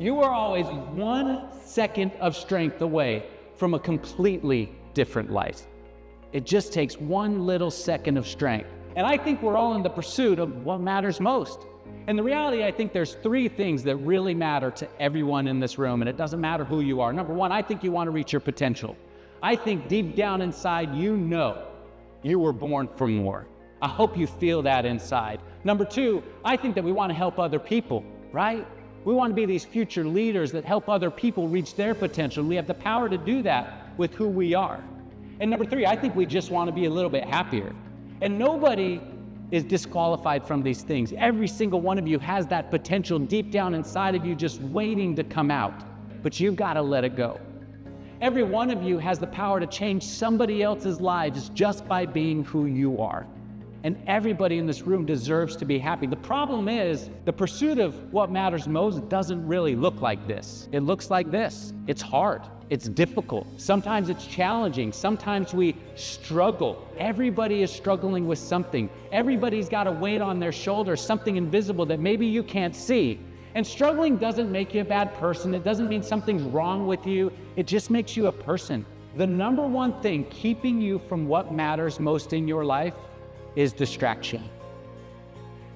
You are always 1 second of strength away from a completely different life. It just takes one little second of strength. And I think we're all in the pursuit of what matters most. And the reality, I think there's 3 things that really matter to everyone in this room, and it doesn't matter who you are. Number 1, I think you want to reach your potential. I think deep down inside, you know you were born for more. I hope you feel that inside. Number 2, I think that we want to help other people, right? We want to be these future leaders that help other people reach their potential. We have the power to do that with who we are. And number 3, I think we just want to be a little bit happier. And nobody is disqualified from these things. Every single one of you has that potential deep down inside of you just waiting to come out, but you've got to let it go. Every one of you has the power to change somebody else's lives just by being who you are. And everybody in this room deserves to be happy. The problem is, the pursuit of what matters most doesn't really look like this. It looks like this. It's hard. It's difficult. Sometimes it's challenging. Sometimes we struggle. Everybody is struggling with something. Everybody's got a weight on their shoulders, something invisible that maybe you can't see. And struggling doesn't make you a bad person. It doesn't mean something's wrong with you. It just makes you a person. The number 1 thing keeping you from what matters most in your life is distraction.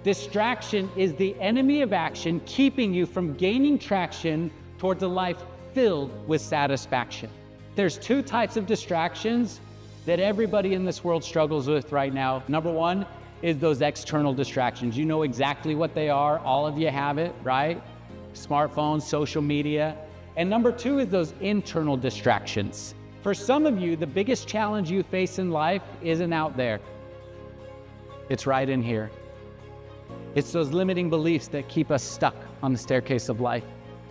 Distraction is the enemy of action, keeping you from gaining traction towards a life filled with satisfaction. There's 2 types of distractions that everybody in this world struggles with right now. Number 1 is those external distractions. You know exactly what they are. All of you have it, right? Smartphones, social media. And number 2 is those internal distractions. For some of you, the biggest challenge you face in life isn't out there. It's right in here. It's those limiting beliefs that keep us stuck on the staircase of life.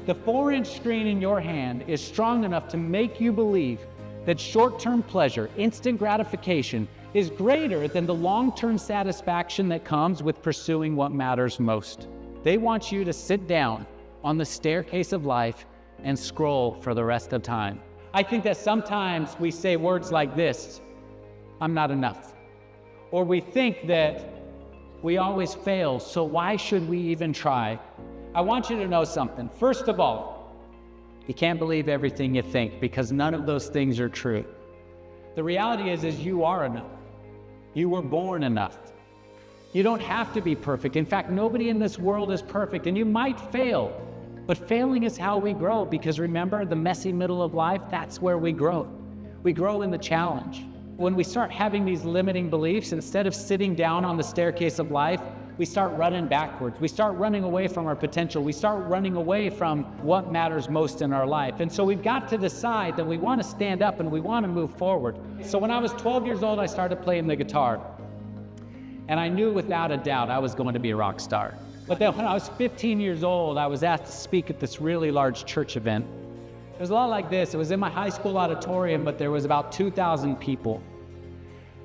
The 4-inch screen in your hand is strong enough to make you believe that short-term pleasure, instant gratification, is greater than the long-term satisfaction that comes with pursuing what matters most. They want you to sit down on the staircase of life and scroll for the rest of time. I think that sometimes we say words like this: I'm not enough. Or we think that we always fail, so why should we even try? I want you to know something. First of all, you can't believe everything you think, because none of those things are true. The reality is you are enough. You were born enough. You don't have to be perfect. In fact, nobody in this world is perfect, and you might fail, but failing is how we grow, because remember, the messy middle of life, that's where we grow. We grow in the challenge. When we start having these limiting beliefs, instead of sitting down on the staircase of life, we start running backwards. We start running away from our potential. We start running away from what matters most in our life. And so we've got to decide that we want to stand up and we want to move forward. So when I was 12 years old, I started playing the guitar. And I knew without a doubt I was going to be a rock star. But then when I was 15 years old, I was asked to speak at this really large church event. It was a lot like this. It was in my high school auditorium, but there was about 2,000 people.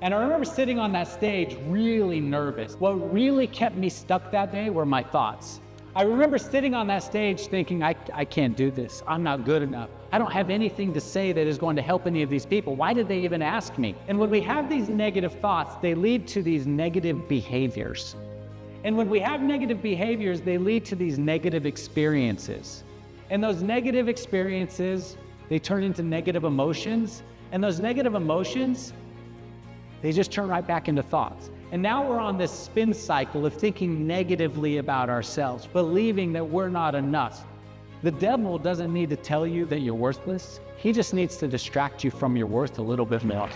And I remember sitting on that stage really nervous. What really kept me stuck that day were my thoughts. I remember sitting on that stage thinking, I can't do this. I'm not good enough. I don't have anything to say that is going to help any of these people. Why did they even ask me? And when we have these negative thoughts, they lead to these negative behaviors. And when we have negative behaviors, they lead to these negative experiences. And those negative experiences, they turn into negative emotions. And those negative emotions, they just turn right back into thoughts. And now we're on this spin cycle of thinking negatively about ourselves, believing that we're not enough. The devil doesn't need to tell you that you're worthless. He just needs to distract you from your worth a little bit more.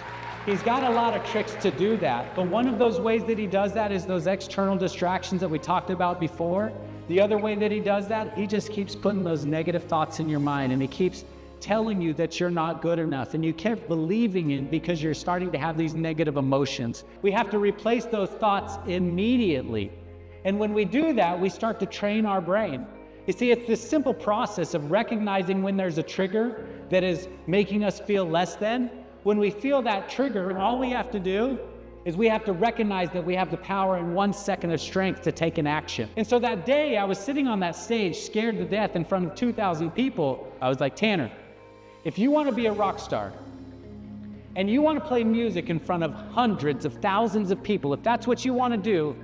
He's got a lot of tricks to do that. But one of those ways that he does that is those external distractions that we talked about before. The other way that he does that, he just keeps putting those negative thoughts in your mind, and he keeps telling you that you're not good enough, and you keep believing it because you're starting to have these negative emotions. We have to replace those thoughts immediately. And when we do that, we start to train our brain. You see, it's this simple process of recognizing when there's a trigger that is making us feel less than. When we feel that trigger, all we have to do is we have to recognize that we have the power in 1 second of strength to take an action. And so that day I was sitting on that stage scared to death in front of 2,000 people. I was like, Tanner, if you want to be a rock star and you want to play music in front of hundreds of thousands of people, if that's what you want to do,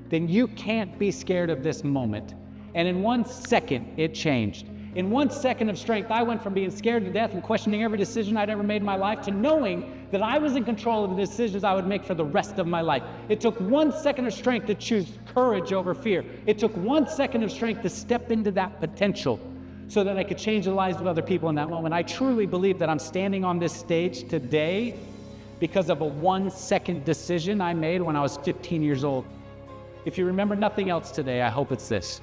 then you can't be scared of this moment. And in 1 second, it changed. In 1 second of strength, I went from being scared to death and questioning every decision I'd ever made in my life to knowing that I was in control of the decisions I would make for the rest of my life. It took 1 second of strength to choose courage over fear. It took 1 second of strength to step into that potential so that I could change the lives of other people in that moment. I truly believe that I'm standing on this stage today because of a 1 second decision I made when I was 15 years old. If you remember nothing else today, I hope it's this.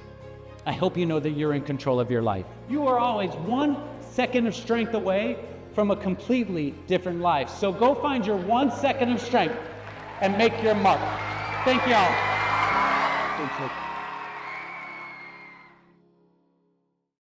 I hope you know that you're in control of your life. You are always 1 second of strength away from a completely different life. So go find your 1 second of strength and make your mark. Thank you all.